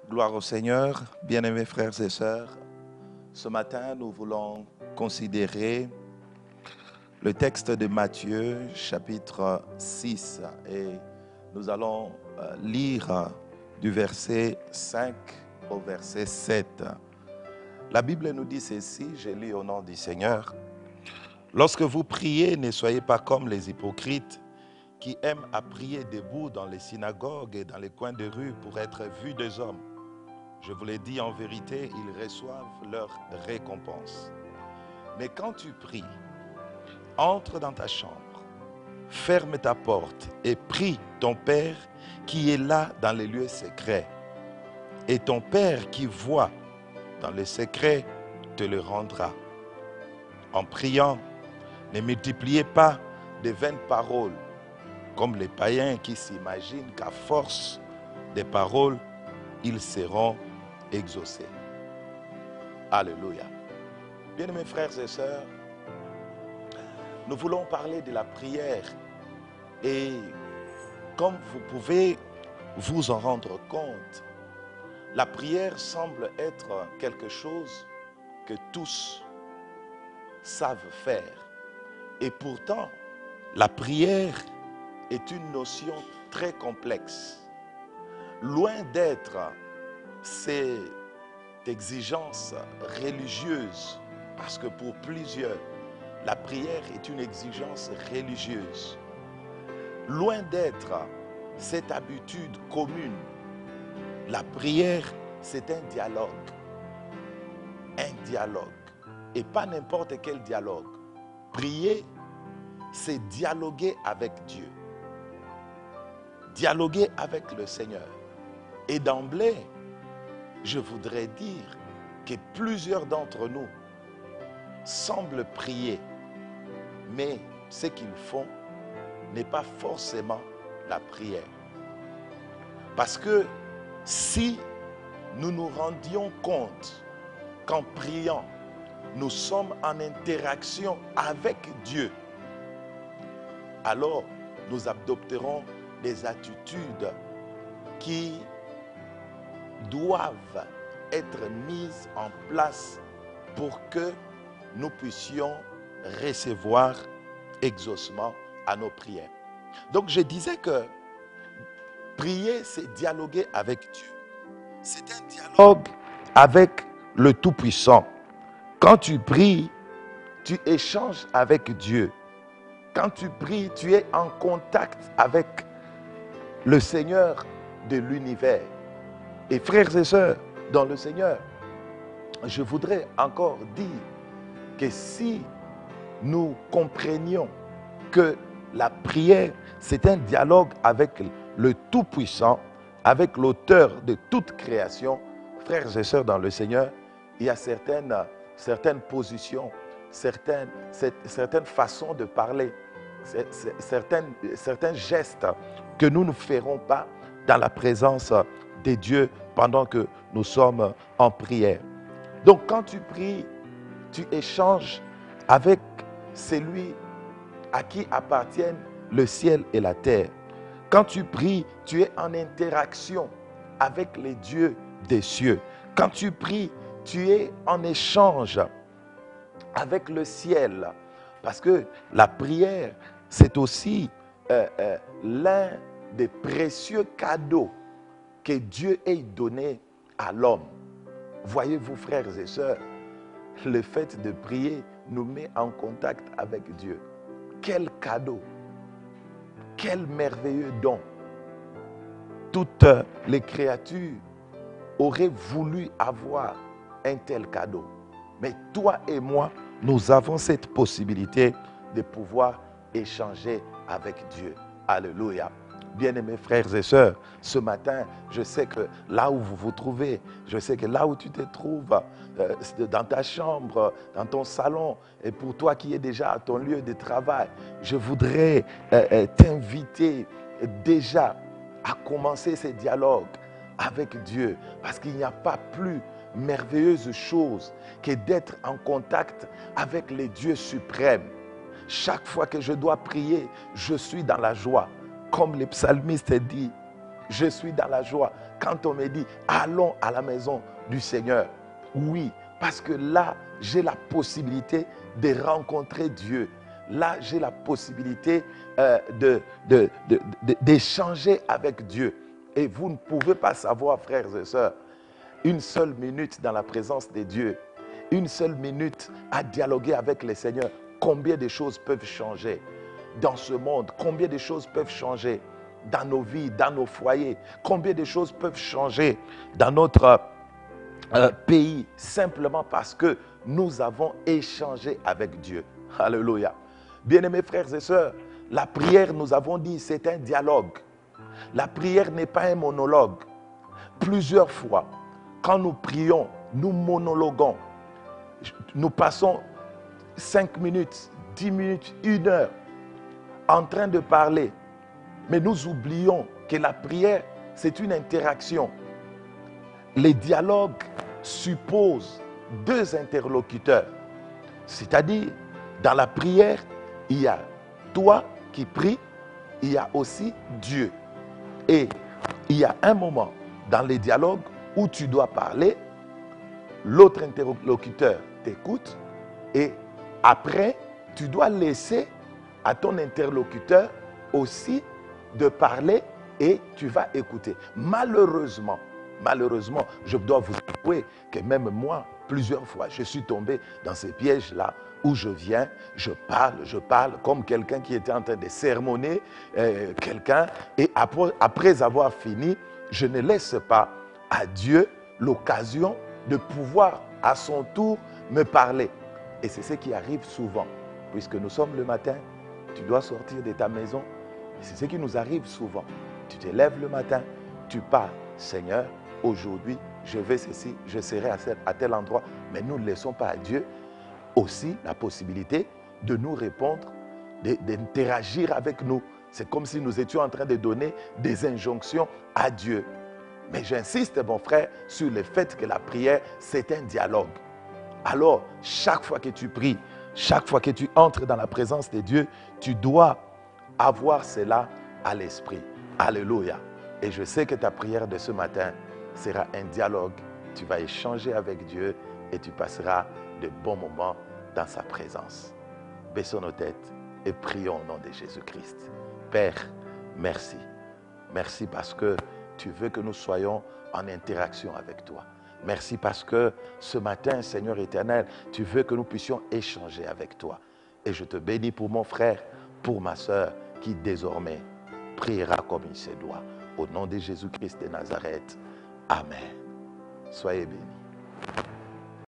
Gloire au Seigneur, bien-aimés frères et sœurs. Ce matin, nous voulons considérer le texte de Matthieu, chapitre 6, et nous allons lire du verset 5 au verset 7. La Bible nous dit ceci, je lis au nom du Seigneur. Lorsque vous priez, ne soyez pas comme les hypocrites qui aiment à prier debout dans les synagogues et dans les coins de rue pour être vus des hommes. Je vous l'ai dit, en vérité, ils reçoivent leur récompense. Mais quand tu pries, entre dans ta chambre, ferme ta porte et prie ton Père qui est là dans les lieux secrets. Et ton Père qui voit dans les secrets te le rendra. En priant, ne multipliez pas de vaines paroles, comme les païens qui s'imaginent qu'à force des paroles, ils seront exaucés. Alléluia. Bien-aimés frères et sœurs, nous voulons parler de la prière et comme vous pouvez vous en rendre compte, la prière semble être quelque chose que tous savent faire. Et pourtant, la prière est une notion très complexe. Loin d'être cette exigence religieuse, parce que pour plusieurs, la prière est une exigence religieuse. Loin d'être cette habitude commune, la prière, c'est un dialogue. Un dialogue. Et pas n'importe quel dialogue. Prier, c'est dialoguer avec Dieu. Dialoguer avec le Seigneur. Et d'emblée, je voudrais dire que plusieurs d'entre nous semblent prier, mais ce qu'ils font n'est pas forcément la prière. Parce que si nous nous rendions compte qu'en priant, nous sommes en interaction avec Dieu, alors nous adopterons des attitudes qui doivent être mises en place pour que nous puissions recevoir exaucement à nos prières. Donc je disais que prier, c'est dialoguer avec Dieu. C'est un dialogue avec le Tout-Puissant. Quand tu pries, tu échanges avec Dieu. Quand tu pries, tu es en contact avec le Seigneur de l'univers. Et frères et sœurs, dans le Seigneur, je voudrais encore dire que si nous comprenions que la prière, c'est un dialogue avec le Tout-Puissant, avec l'auteur de toute création, frères et sœurs dans le Seigneur, il y a certaines positions, certaines façons de parler, certains gestes que nous ne ferons pas dans la présence de Dieu pendant que nous sommes en prière. Donc quand tu pries, tu échanges avec celui à qui appartiennent le ciel et la terre. Quand tu pries, tu es en interaction avec les dieux des cieux. Quand tu pries, tu es en échange avec le ciel. Parce que la prière, c'est aussi l'un des précieux cadeaux que Dieu ait donné à l'homme. Voyez-vous, frères et sœurs, le fait de prier nous met en contact avec Dieu. Quel cadeau! Quel merveilleux don! Toutes les créatures auraient voulu avoir un tel cadeau. Mais toi et moi, nous avons cette possibilité de pouvoir échanger avec Dieu. Alléluia. Bien-aimés frères et sœurs, ce matin, je sais que là où vous vous trouvez, je sais que là où tu te trouves, dans ta chambre, dans ton salon, et pour toi qui es déjà à ton lieu de travail, je voudrais t'inviter déjà à commencer ces dialogues avec Dieu, parce qu'il n'y a pas plus merveilleuse chose que d'être en contact avec les dieux suprêmes. Chaque fois que je dois prier, je suis dans la joie. Comme le psalmiste dit, je suis dans la joie. Quand on me dit, allons à la maison du Seigneur, oui, parce que là, j'ai la possibilité de rencontrer Dieu. Là, j'ai la possibilité d'échanger avec Dieu. Et vous ne pouvez pas savoir, frères et sœurs, une seule minute dans la présence de Dieu, une seule minute à dialoguer avec le Seigneur, combien de choses peuvent changer dans ce monde, combien de choses peuvent changer dans nos vies, dans nos foyers, combien de choses peuvent changer dans notre pays, simplement parce que nous avons échangé avec Dieu. Alléluia. Bien-aimés frères et sœurs, la prière, nous avons dit, c'est un dialogue. La prière n'est pas un monologue. Plusieurs fois, quand nous prions, nous monologuons. Nous passons 5 minutes, 10 minutes, 1 heure en train de parler. Mais nous oublions que la prière, c'est une interaction. Les dialogues supposent 2 interlocuteurs. C'est-à-dire, dans la prière, il y a toi qui pries, il y a aussi Dieu. Et il y a un moment dans les dialogues où tu dois parler, l'autre interlocuteur t'écoute et après, tu dois laisser à ton interlocuteur aussi de parler et tu vas écouter. Malheureusement, je dois vous avouer que même moi, plusieurs fois, je suis tombé dans ces pièges-là où je viens, je parle comme quelqu'un qui était en train de sermonner quelqu'un et après avoir fini, je ne laisse pas à Dieu l'occasion de pouvoir à son tour me parler. Et c'est ce qui arrive souvent. Puisque nous sommes le matin, tu dois sortir de ta maison. C'est ce qui nous arrive souvent. Tu te lèves le matin, tu parles. Seigneur, aujourd'hui, je vais ceci, je serai à tel endroit. Mais nous ne laissons pas à Dieu aussi la possibilité de nous répondre, d'interagir avec nous. C'est comme si nous étions en train de donner des injonctions à Dieu. Mais j'insiste, mon frère, sur le fait que la prière, c'est un dialogue. Alors, chaque fois que tu pries, chaque fois que tu entres dans la présence de Dieu, tu dois avoir cela à l'esprit. Alléluia. Et je sais que ta prière de ce matin sera un dialogue. Tu vas échanger avec Dieu et tu passeras de bons moments dans sa présence. Baissons nos têtes et prions au nom de Jésus-Christ. Père, merci. Merci parce que tu veux que nous soyons en interaction avec toi. Merci parce que ce matin, Seigneur éternel, tu veux que nous puissions échanger avec toi. Et je te bénis pour mon frère, pour ma soeur, qui désormais priera comme il se doit. Au nom de Jésus-Christ de Nazareth. Amen. Soyez bénis.